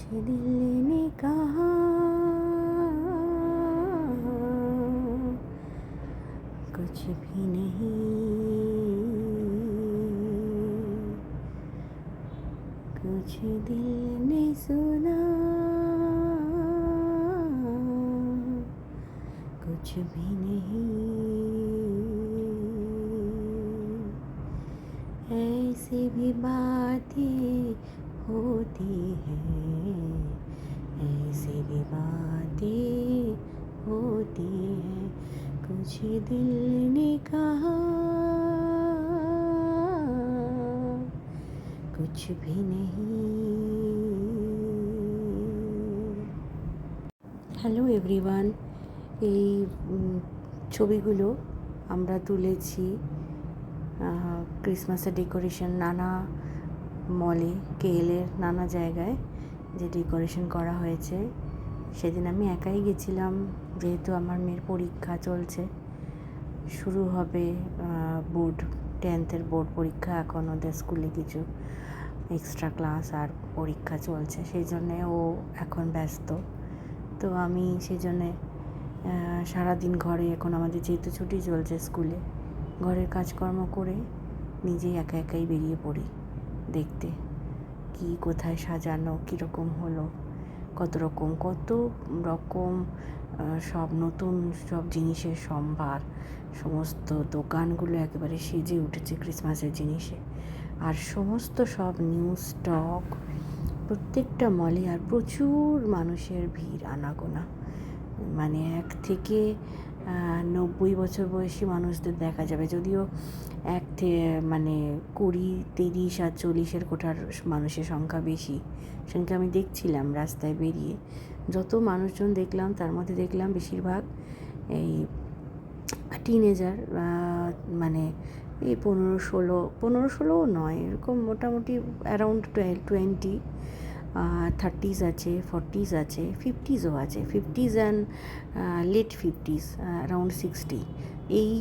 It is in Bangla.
कुछ दिल ने कहा, कुछ भी नहीं, कुछ दिल ने सुना, कुछ भी नहीं। ऐसी भी बातें होती हैं, ऐसी भी बातें होती हैं, कुछ दिल ने कहा, कुछ भी नहीं। হ্যালো এভরিওয়ান, এই ছবিগুলো আমরা তুলেছি ক্রিসমাসের ডেকোরেশন নানা মলে, কেএলের নানা জায়গায় যে ডেকোরেশন করা হয়েছে। সেদিন আমি একাই গেছিলাম, যেহেতু আমার মেয়ের পরীক্ষা চলছে, শুরু হবে বোর্ড 10th বোর্ড পরীক্ষা। এখন ওদের স্কুলে কিছু এক্সট্রা ক্লাস আর পরীক্ষা চলছে, সেই জন্যে ও এখন ব্যস্ত। তো আমি সেই জন্যে সারাদিন ঘরে, এখন আমাদের যেহেতু ছুটি চলছে স্কুলে, ঘরের কাজকর্ম করে নিজেই একা একাই বেরিয়ে পড়ি দেখতে কি কোথায় সাজানো, কীরকম হলো, কত রকম সব নতুন সব জিনিসের সম্ভার। সমস্ত দোকানগুলো একেবারে সেজে উঠেছে ক্রিসমাসের জিনিসে, আর সমস্ত সব নিউ স্টক প্রত্যেকটা মলে। আর প্রচুর মানুষের ভিড়, আনাগোনা, মানে 1 থেকে 90 বছর বয়সী মানুষদের দেখা যাবে, যদিও মানে 20, 30 আর 40-এর কোঠার মানুষের সংখ্যা বেশি। সেখানে আমি দেখছিলাম রাস্তায় বেরিয়ে, যত মানুষজন দেখলাম তার মধ্যে দেখলাম বেশিরভাগ এই টিনেজার, মানে এই 15-16 নয়, এরকম মোটামুটি অ্যারাউন্ড 20, 30s আছে, 40s আছে, 50sও আছে, 50s and let 50s, around 60 এই